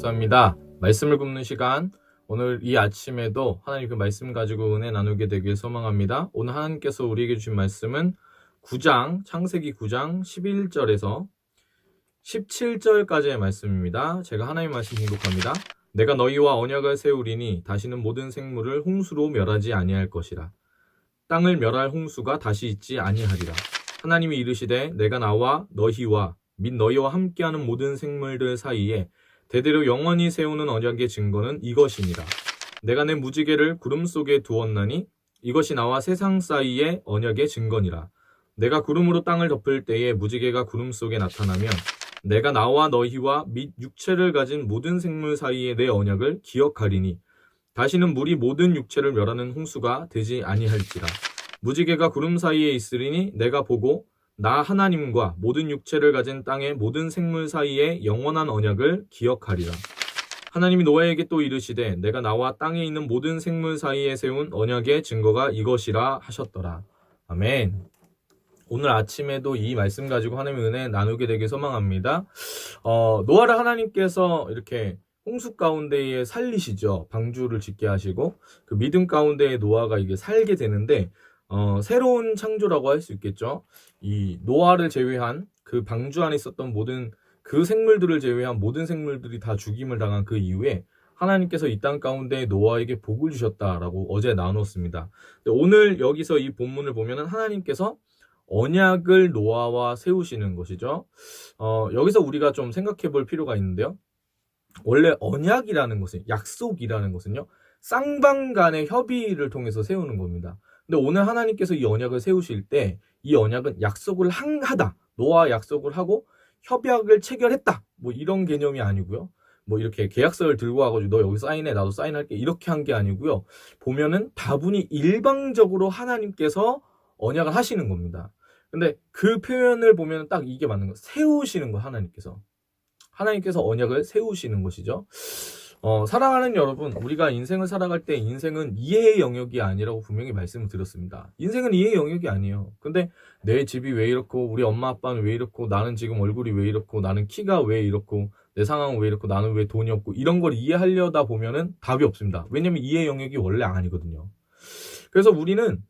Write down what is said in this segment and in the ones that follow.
목사입니다. 말씀을 굽는 시간, 오늘 이 아침에도 하나님 그 말씀 가지고 은혜 나누게 되길 소망합니다. 오늘 하나님께서 우리에게 주신 말씀은 창세기 9장 11절에서 17절까지의 말씀입니다. 제가 하나님 말씀 공독합니다. 내가 너희와 언약을 세우리니 다시는 모든 생물을 홍수로 멸하지 아니할 것이라. 땅을 멸할 홍수가 다시 있지 아니하리라. 하나님이 이르시되 내가 나와 너희와 및 너희와 함께하는 모든 생물들 사이에 대대로 영원히 세우는 언약의 증거는 이것이니라. 내가 내 무지개를 구름 속에 두었나니 이것이 나와 세상 사이의 언약의 증거니라. 내가 구름으로 땅을 덮을 때에 무지개가 구름 속에 나타나면 내가 나와 너희와 및 육체를 가진 모든 생물 사이의 내 언약을 기억하리니 다시는 물이 모든 육체를 멸하는 홍수가 되지 아니할지라. 무지개가 구름 사이에 있으리니 내가 보고 나 하나님과 모든 육체를 가진 땅의 모든 생물 사이의 영원한 언약을 기억하리라. 하나님이 노아에게 또 이르시되 내가 나와 땅에 있는 모든 생물 사이에 세운 언약의 증거가 이것이라 하셨더라. 아멘. 오늘 아침에도 이 말씀 가지고 하나님의 은혜 나누게 되길 소망합니다. 노아를 하나님께서 이렇게 홍수 가운데에 살리시죠. 방주를 짓게 하시고 그 믿음 가운데에 노아가 이게 살게 되는데 새로운 창조라고 할 수 있겠죠. 이 노아를 제외한 그 방주 안에 있었던 모든 그 생물들을 제외한 모든 생물들이 다 죽임을 당한 그 이후에 하나님께서 이 땅 가운데 노아에게 복을 주셨다라고 어제 나눴습니다. 오늘 여기서 이 본문을 보면은 하나님께서 언약을 노아와 세우시는 것이죠. 여기서 우리가 좀 생각해 볼 필요가 있는데요. 원래 언약이라는 것은, 약속이라는 것은요, 쌍방 간의 협의를 통해서 세우는 겁니다. 근데 오늘 하나님께서 이 언약을 세우실 때 이 언약은 약속을 하다, 노아와 약속을 하고 협약을 체결했다, 뭐 이런 개념이 아니고요. 뭐 이렇게 계약서를 들고 와가지고 너 여기 사인해, 나도 사인할게, 이렇게 한 게 아니고요. 보면은 다분히 일방적으로 하나님께서 언약을 하시는 겁니다. 근데 그 표현을 보면 딱 이게 맞는 거예요. 세우시는 거, 하나님께서 언약을 세우시는 것이죠. 사랑하는 여러분, 우리가 인생을 살아갈 때 인생은 이해의 영역이 아니라고 분명히 말씀을 드렸습니다. 인생은 이해의 영역이 아니에요. 근데 내 집이 왜 이렇고, 우리 엄마 아빠는 왜 이렇고, 나는 지금 얼굴이 왜 이렇고, 나는 키가 왜 이렇고, 내 상황은 왜 이렇고, 나는 왜 돈이 없고, 이런 걸 이해하려다 보면은 답이 없습니다. 왜냐면 이해의 영역이 원래 아니거든요. 그래서 우리는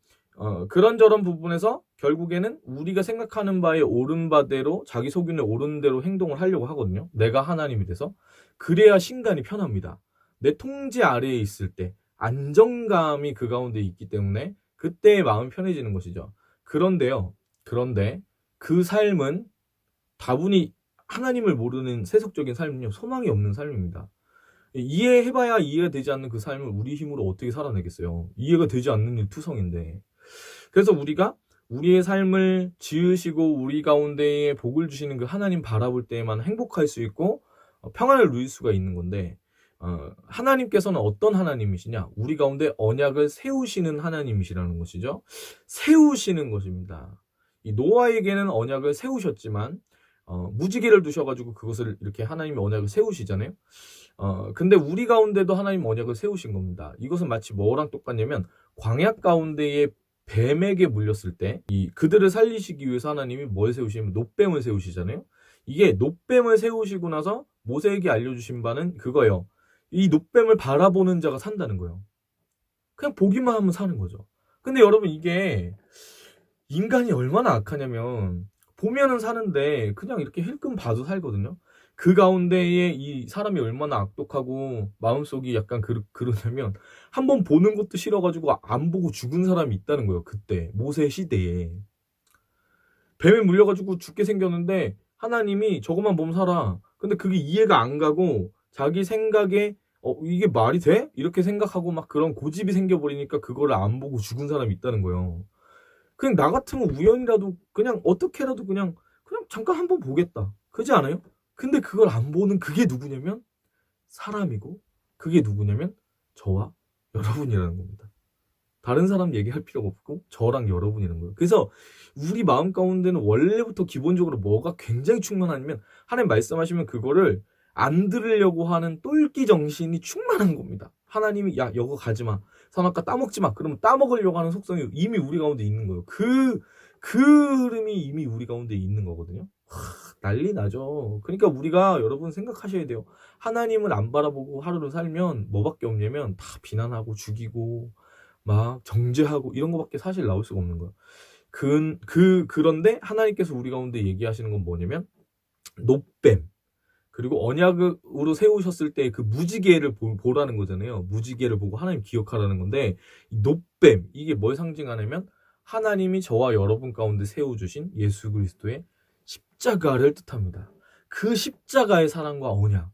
그런저런 부분에서 결국에는 우리가 생각하는 바에 옳은 바대로, 자기 소견에 옳은 대로 행동을 하려고 하거든요. 내가 하나님이 돼서. 그래야 신간이 편합니다. 내 통제 아래에 있을 때 안정감이 그 가운데 있기 때문에 그때의 마음이 편해지는 것이죠. 그런데 그 삶은 다분히 하나님을 모르는 세속적인 삶은요, 소망이 없는 삶입니다. 이해해봐야 이해가 되지 않는 그 삶을 우리 힘으로 어떻게 살아내겠어요. 이해가 되지 않는 일 투성인데. 그래서 우리가 우리의 삶을 지으시고 우리 가운데에 복을 주시는 그 하나님 바라볼 때에만 행복할 수 있고 평안을 누릴 수가 있는 건데, 하나님께서는 어떤 하나님이시냐? 우리 가운데 언약을 세우시는 하나님이시라는 것이죠. 세우시는 것입니다. 이 노아에게는 언약을 세우셨지만 무지개를 두셔가지고 그것을 이렇게 하나님의 언약을 세우시잖아요. 근데 우리 가운데도 하나님 언약을 세우신 겁니다. 이것은 마치 뭐랑 똑같냐면 광야 가운데에 뱀에게 물렸을 때 그들을 살리시기 위해서 하나님이 뭘 세우시냐면 놋뱀을 세우시잖아요. 이게 놋뱀을 세우시고 나서 모세에게 알려주신 바는 그거예요. 이 놋뱀을 바라보는 자가 산다는 거예요. 그냥 보기만 하면 사는 거죠. 근데 여러분, 이게 인간이 얼마나 악하냐면 보면은 사는데 그냥 이렇게 힐끔 봐도 살거든요. 그 가운데에 이 사람이 얼마나 악독하고 마음속이 약간 그러냐면 한번 보는 것도 싫어가지고 안 보고 죽은 사람이 있다는 거예요. 그때 모세 시대에 뱀에 물려가지고 죽게 생겼는데 하나님이 저것만 보면 살아. 근데 그게 이해가 안 가고 자기 생각에 이게 말이 돼? 이렇게 생각하고 막 그런 고집이 생겨버리니까 그거를 안 보고 죽은 사람이 있다는 거예요. 그냥 나 같으면 우연이라도 그냥 어떻게라도 그냥 잠깐 한번 보겠다. 그렇지 않아요? 근데 그걸 안 보는 그게 누구냐면 사람이고, 그게 누구냐면 저와 여러분이라는 겁니다. 다른 사람 얘기할 필요가 없고 저랑 여러분이라는 거예요. 그래서 우리 마음 가운데는 원래부터 기본적으로 뭐가 굉장히 충만하냐면 하나님 말씀하시면 그거를 안 들으려고 하는 똘끼 정신이 충만한 겁니다. 하나님이 야 여거 가지마, 선악과 따먹지 마, 그러면 따먹으려고 하는 속성이 이미 우리 가운데 있는 거예요. 그 흐름이 이미 우리 가운데 있는 거거든요. 난리 나죠. 그러니까 우리가 여러분 생각하셔야 돼요. 하나님을 안 바라보고 하루를 살면 뭐밖에 없냐면 다 비난하고 죽이고 막 정죄하고 이런 거밖에 사실 나올 수가 없는 거예요. 그런데 하나님께서 우리 가운데 얘기하시는 건 뭐냐면 노뱀, 그리고 언약으로 세우셨을 때 그 무지개를 보라는 거잖아요. 무지개를 보고 하나님 기억하라는 건데, 이 노뱀, 이게 뭘 상징하냐면 하나님이 저와 여러분 가운데 세워주신 예수 그리스도의 십자가를 뜻합니다. 그 십자가의 사랑과 언약,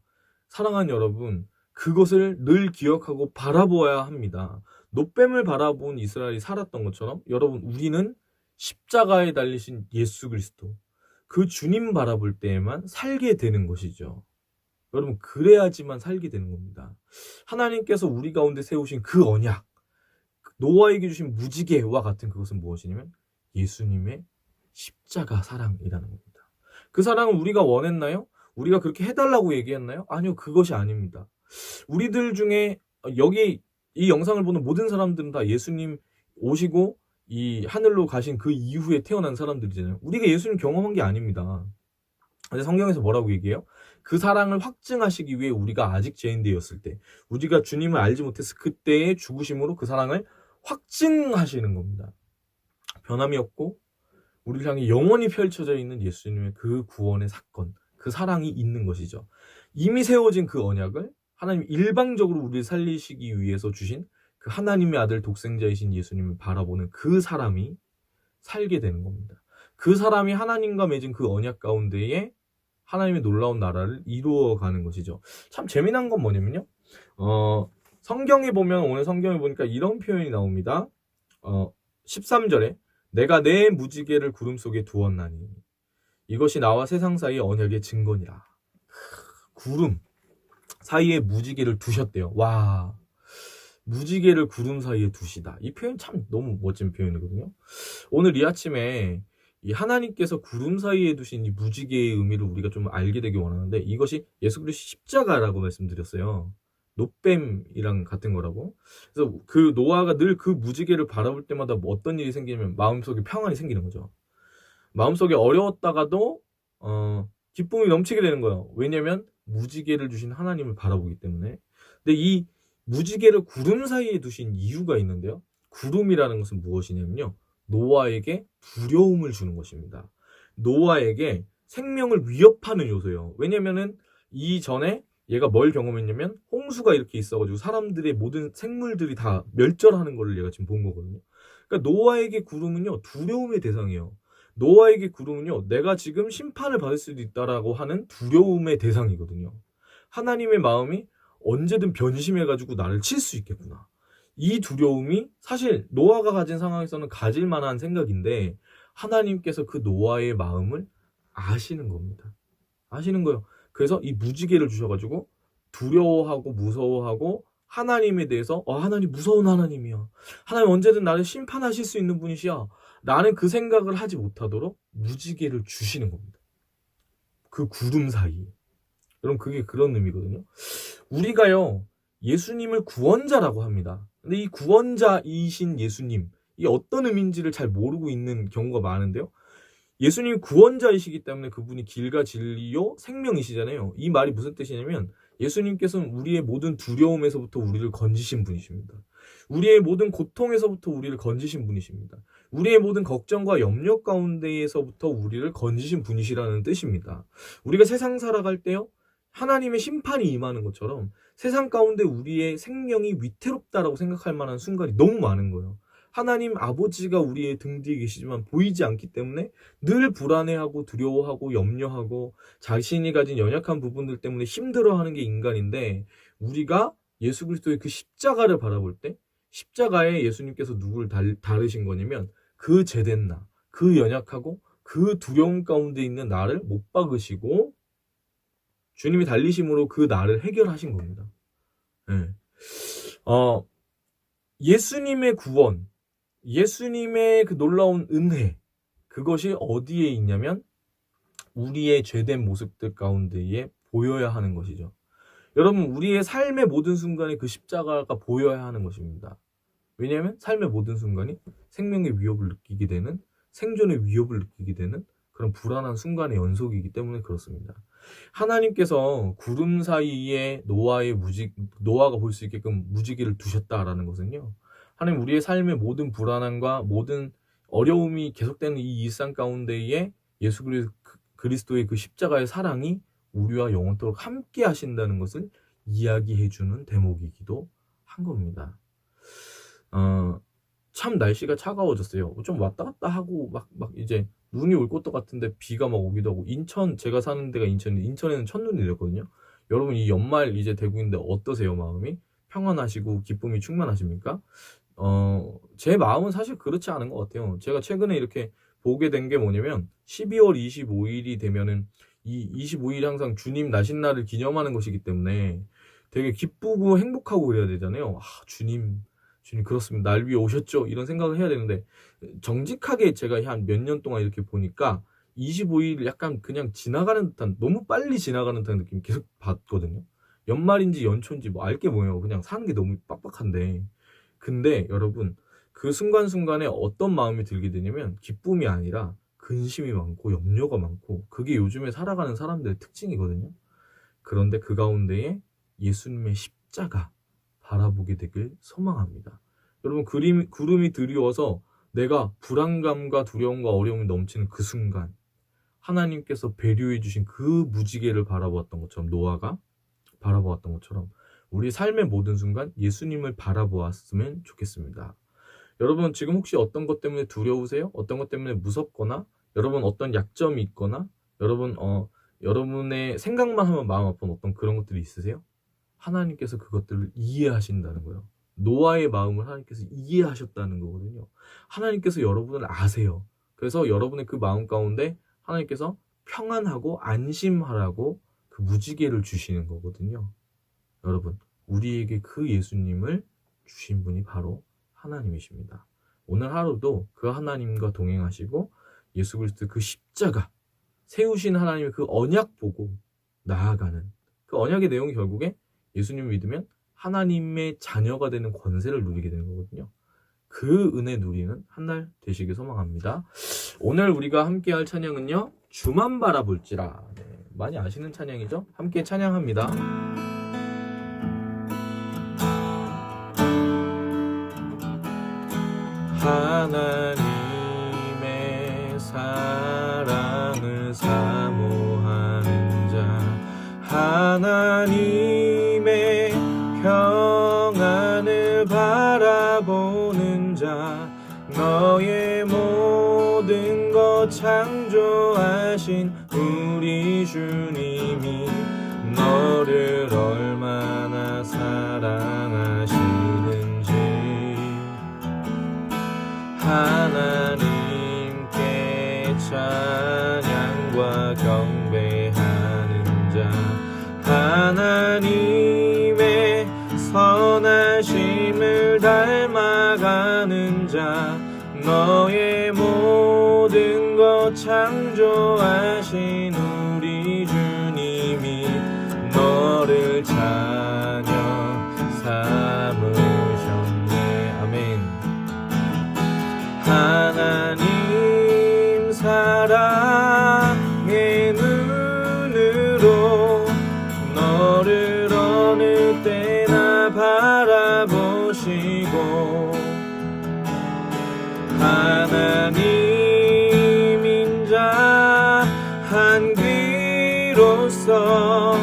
사랑하는 여러분, 그것을 늘 기억하고 바라보아야 합니다. 노뱀을 바라본 이스라엘이 살았던 것처럼 여러분, 우리는 십자가에 달리신 예수 그리스도, 그 주님 바라볼 때에만 살게 되는 것이죠. 여러분, 그래야지만 살게 되는 겁니다. 하나님께서 우리 가운데 세우신 그 언약, 노아에게 주신 무지개와 같은 그것은 무엇이냐면 예수님의 십자가 사랑이라는 겁니다. 그 사랑을 우리가 원했나요? 우리가 그렇게 해달라고 얘기했나요? 아니요, 그것이 아닙니다. 우리들 중에 여기 이 영상을 보는 모든 사람들은 다 예수님 오시고 이 하늘로 가신 그 이후에 태어난 사람들이잖아요. 우리가 예수님 경험한 게 아닙니다. 근데 성경에서 뭐라고 얘기해요? 그 사랑을 확증하시기 위해 우리가 아직 죄인되었을 때, 우리가 주님을 알지 못했을 그때의 죽으심으로 그 사랑을 확증하시는 겁니다. 변함이 없고 우리를 향해 영원히 펼쳐져 있는 예수님의 그 구원의 사건, 그 사랑이 있는 것이죠. 이미 세워진 그 언약을 하나님 일방적으로 우리를 살리시기 위해서 주신 그 하나님의 아들 독생자이신 예수님을 바라보는 그 사람이 살게 되는 겁니다. 그 사람이 하나님과 맺은 그 언약 가운데에 하나님의 놀라운 나라를 이루어가는 것이죠. 참 재미난 건 뭐냐면요, 성경에 보면, 오늘 성경에 보니까 이런 표현이 나옵니다. 13절에 내가 내 무지개를 구름 속에 두었나니 이것이 나와 세상 사이의 언약의 증거니라. 구름 사이에 무지개를 두셨대요. 와, 무지개를 구름 사이에 두시다. 이 표현 참 너무 멋진 표현이거든요. 오늘 이 아침에 이 하나님께서 구름 사이에 두신 이 무지개의 의미를 우리가 좀 알게 되기 원하는데, 이것이 예수 그리스도 십자가라고 말씀드렸어요. 노뱀이랑 같은 거라고. 그래서 그 노아가 늘 그 무지개를 바라볼 때마다 뭐 어떤 일이 생기면 마음속에 평안이 생기는 거죠. 마음속에 어려웠다가도 기쁨이 넘치게 되는 거예요. 왜냐면 무지개를 주신 하나님을 바라보기 때문에. 근데 이 무지개를 구름 사이에 두신 이유가 있는데요. 구름이라는 것은 무엇이냐면요, 노아에게 두려움을 주는 것입니다. 노아에게 생명을 위협하는 요소예요. 왜냐면은 이전에 얘가 뭘 경험했냐면 홍수가 이렇게 있어가지고 사람들의 모든 생물들이 다 멸절하는 걸 얘가 지금 본 거거든요. 그러니까 노아에게 구름은요, 두려움의 대상이에요. 노아에게 구름은요, 내가 지금 심판을 받을 수도 있다라고 하는 두려움의 대상이거든요. 하나님의 마음이 언제든 변심해가지고 나를 칠 수 있겠구나. 이 두려움이 사실 노아가 가진 상황에서는 가질 만한 생각인데, 하나님께서 그 노아의 마음을 아시는 겁니다. 아시는 거예요. 그래서 이 무지개를 주셔가지고 두려워하고 무서워하고 하나님에 대해서 하나님 무서운 하나님이야, 하나님 언제든 나를 심판하실 수 있는 분이시야 라는 그 생각을 하지 못하도록 무지개를 주시는 겁니다. 그 구름 사이. 여러분, 그게 그런 의미거든요. 우리가요, 예수님을 구원자라고 합니다. 근데 이 구원자이신 예수님, 이 어떤 의미인지를 잘 모르고 있는 경우가 많은데요. 예수님이 구원자이시기 때문에 그분이 길과 진리요 생명이시잖아요. 이 말이 무슨 뜻이냐면 예수님께서는 우리의 모든 두려움에서부터 우리를 건지신 분이십니다. 우리의 모든 고통에서부터 우리를 건지신 분이십니다. 우리의 모든 걱정과 염려 가운데에서부터 우리를 건지신 분이시라는 뜻입니다. 우리가 세상 살아갈 때요, 하나님의 심판이 임하는 것처럼 세상 가운데 우리의 생명이 위태롭다라고 생각할 만한 순간이 너무 많은 거예요. 하나님 아버지가 우리의 등 뒤에 계시지만 보이지 않기 때문에 늘 불안해하고 두려워하고 염려하고 자신이 가진 연약한 부분들 때문에 힘들어하는 게 인간인데, 우리가 예수 그리스도의 그 십자가를 바라볼 때 십자가에 예수님께서 누구를 다루신 거냐면 그 죄된 나, 그 연약하고 그 두려움 가운데 있는 나를 못 박으시고 주님이 달리심으로 그 나를 해결하신 겁니다. 네. 예수님의 구원, 예수님의 그 놀라운 은혜, 그것이 어디에 있냐면 우리의 죄된 모습들 가운데에 보여야 하는 것이죠. 여러분, 우리의 삶의 모든 순간에 그 십자가가 보여야 하는 것입니다. 왜냐하면 삶의 모든 순간이 생명의 위협을 느끼게 되는, 생존의 위협을 느끼게 되는 그런 불안한 순간의 연속이기 때문에 그렇습니다. 하나님께서 구름 사이에 노아가 볼 수 있게끔 무지개를 두셨다라는 것은요, 하나님 우리의 삶의 모든 불안함과 모든 어려움이 계속되는 이 일상 가운데에 예수 그리스도의 그 십자가의 사랑이 우리와 영원토록 함께 하신다는 것을 이야기해주는 대목이기도 한 겁니다. 참 날씨가 차가워졌어요. 좀 왔다 갔다 하고 막 이제 눈이 올 것도 같은데 비가 막 오기도 하고, 제가 사는 데가 인천에는 첫눈이 내렸거든요. 여러분 이 연말 이제 되고 있는데 어떠세요? 마음이 평안하시고 기쁨이 충만하십니까? 제 마음은 사실 그렇지 않은 것 같아요. 제가 최근에 이렇게 보게 된 게 뭐냐면 12월 25일이 되면은 이 25일이 항상 주님 나신 날을 기념하는 것이기 때문에 되게 기쁘고 행복하고 그래야 되잖아요. 주님 그렇습니다. 날 위해 오셨죠. 이런 생각을 해야 되는데, 정직하게 제가 한 몇 년 동안 이렇게 보니까 25일 약간 그냥 지나가는 듯한, 너무 빨리 지나가는 듯한 느낌 계속 받거든요. 연말인지 연초인지 뭐 알게 뭐예요. 그냥 사는 게 너무 빡빡한데. 근데 여러분, 그 순간순간에 어떤 마음이 들게 되냐면 기쁨이 아니라 근심이 많고 염려가 많고, 그게 요즘에 살아가는 사람들의 특징이거든요. 그런데 그 가운데에 예수님의 십자가 바라보게 되길 소망합니다. 여러분, 구름이 드리워서 내가 불안감과 두려움과 어려움이 넘치는 그 순간, 하나님께서 배려해 주신 그 무지개를 바라보았던 것처럼, 노아가 바라보았던 것처럼 우리 삶의 모든 순간 예수님을 바라보았으면 좋겠습니다. 여러분, 지금 혹시 어떤 것 때문에 두려우세요? 어떤 것 때문에 무섭거나, 여러분 어떤 약점이 있거나, 여러분의 생각만 하면 마음 아픈 어떤 그런 것들이 있으세요? 하나님께서 그것들을 이해하신다는 거예요. 노아의 마음을 하나님께서 이해하셨다는 거거든요. 하나님께서 여러분을 아세요. 그래서 여러분의 그 마음 가운데 하나님께서 평안하고 안심하라고 그 무지개를 주시는 거거든요. 여러분, 우리에게 그 예수님을 주신 분이 바로 하나님이십니다. 오늘 하루도 그 하나님과 동행하시고 예수 그리스도 그 십자가 세우신 하나님의 그 언약 보고 나아가는, 그 언약의 내용이 결국에 예수님을 믿으면 하나님의 자녀가 되는 권세를 누리게 되는 거거든요. 그 은혜 누리는 한 날 되시길 소망합니다. 오늘 우리가 함께할 찬양은요, 주만 바라볼지라. 많이 아시는 찬양이죠? 함께 찬양합니다. 하나님의 사랑을 사모하는 자, 하나님의 평안을 바라보는 자, 너의 모든 것 창조하신 우리 주님이 너를 얼마나 사랑하시는지, 하나님께 찬양과 경배하는 자, 하나님의 선하심을 닮아가는 자, 너의 모든 것 창조하신 우리 주님이 너를 자녀 삼으셨네. 아멘. 하나님 사랑의 눈으로 너를 어느 때나 바라보시고, 하나님 인자 한 귀로서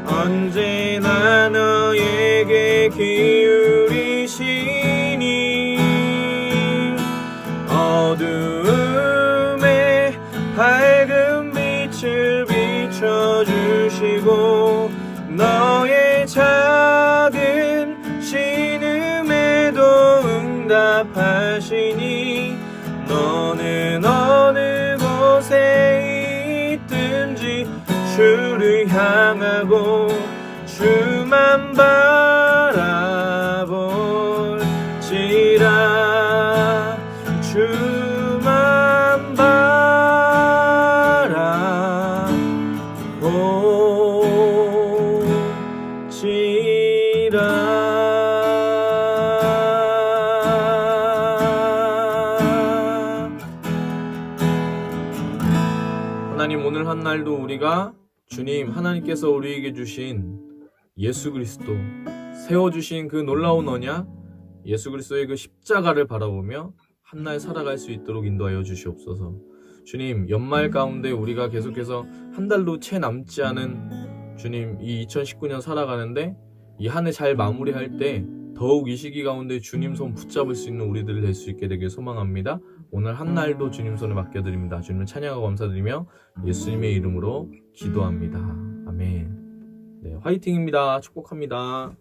언제나 너에게 기울이시니, 어두움에 밝은 빛을 비춰주시고, 너의 작은 신음에도 응답하시니, 너는 어느 곳에 있든지 주를 향하고 주만 바라볼지라, 주만 바라볼지라. 하나님, 오늘 한 날도 우리가 주님 하나님께서 우리에게 주신 예수 그리스도, 세워주신 그 놀라운 언약, 예수 그리스도의 그 십자가를 바라보며 한 날 살아갈 수 있도록 인도하여 주시옵소서. 주님, 연말 가운데 우리가 계속해서 한 달도 채 남지 않은 주님 이 2019년 살아가는데 이 한 해 잘 마무리할 때 더욱 이 시기 가운데 주님 손 붙잡을 수 있는 우리들을 될 수 있게 되길 소망합니다. 오늘 한 날도 주님 손에 맡겨드립니다. 주님을 찬양하고 감사드리며 예수님의 이름으로 기도합니다. 아멘. 네, 화이팅입니다. 축복합니다.